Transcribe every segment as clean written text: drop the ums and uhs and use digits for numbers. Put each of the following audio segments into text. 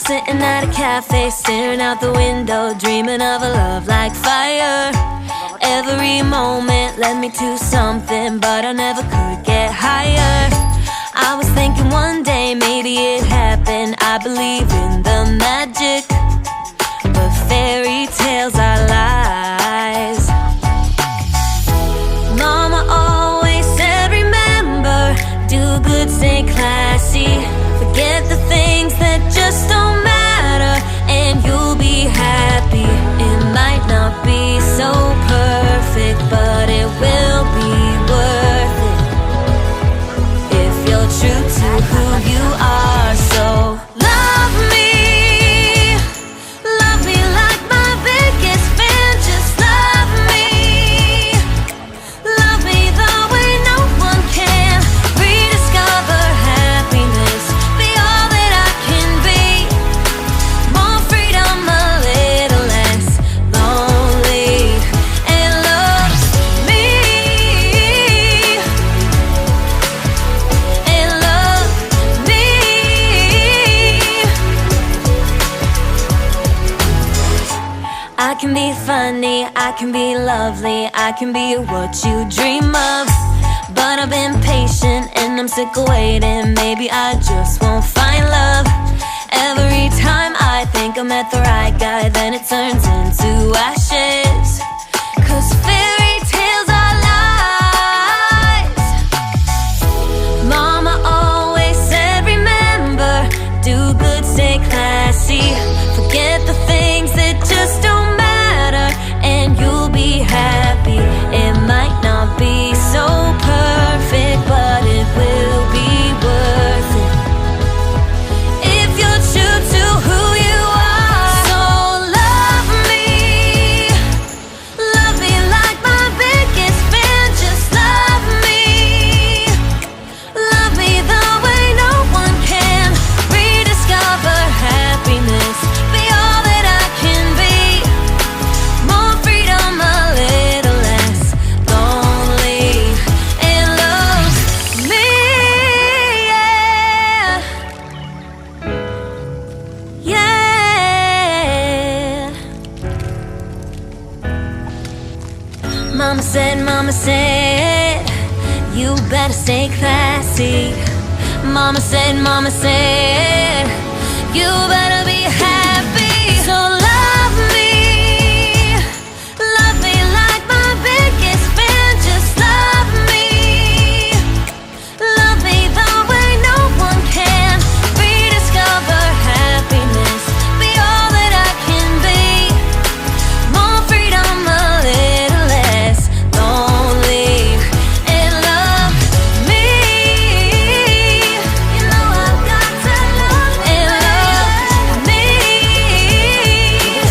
sitting at a cafe, staring out the window, dreaming of a love like fire. Every moment led me to something, but I never could get higher. I was thinking one day maybe it happened. I believe in the magic, but fairy tales are lies. Mama always said, remember, do good, stay classy. Forget the things that just don't matter, and you'll be happy. It might not be so perfect, but it will be worth it if you're true to who you are. So love me like my biggest fan. Just love me the way no one can. Rediscover happiness, be all that I can be. More freedom, a little less lonely, and love me, and love me. I can be funny, I can be lovely, I can be what you dream of. But I've been patient and I'm sick of waiting. Maybe I just won't find love. Every time I think I met the right guy, then it turns into ashes. 'Cause fairy tales are lies. Mama always said, remember, do good, stay classy. Forget the things that just don't matter, and you'll be happy. It might not be so perfect, but it will be worth it if you're true to who you are. So love me like my biggest fan. Just love me the way no one can. Rediscover happiness, be all that I can be. More freedom, a little less lonely, and love me, yeah, yeah. Mama said, you better stay classy. Mama said, you better be happy. So love me like my biggest fan. Just love me the way no one can. Rediscover happiness, be all that I can be. More freedom, a little less lonely, and love me. You know I've got to love and love me.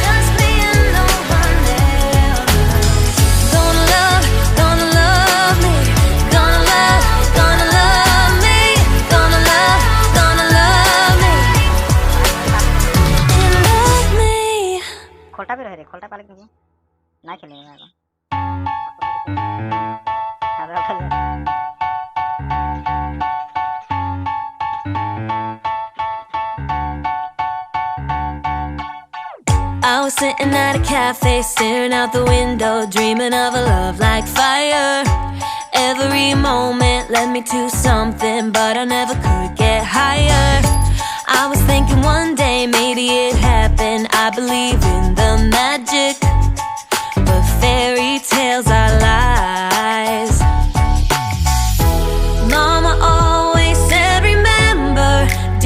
Just me and no one else. Gonna love me. Gonna love me. Gonna love me. Gonna love me. And love me. खोलटा भी रहे रे खोलटा पाले क्यों ना खेलेंगे यार I was sitting at a cafe, staring out the window, dreaming of a love like fire. Every moment led me to something, but I never could get higher. I was thinking one day maybe it happened. I believe in the magic, but fairy tales are lies. Mama always said, remember,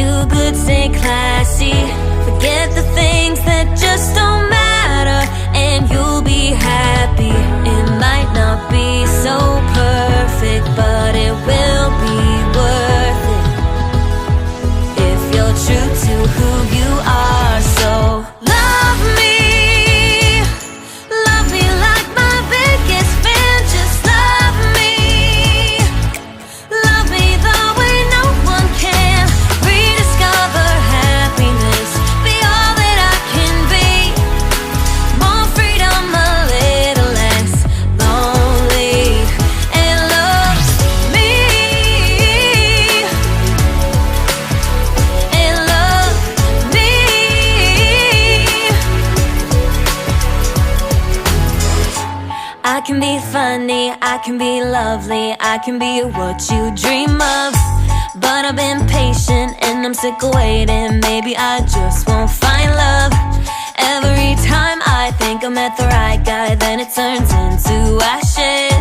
do good, stay classy. Forget the things that just don't matter, and you'll be happy. It might not be so perfect, but it will be worth it if you're true to who you are. So love me like my biggest fan. can be funny, I can be lovely, I can be what you dream of. But I've been patient and I'm sick of waiting. Maybe I just won't find love. Every time I think I met the right guy, then it turns into ashes.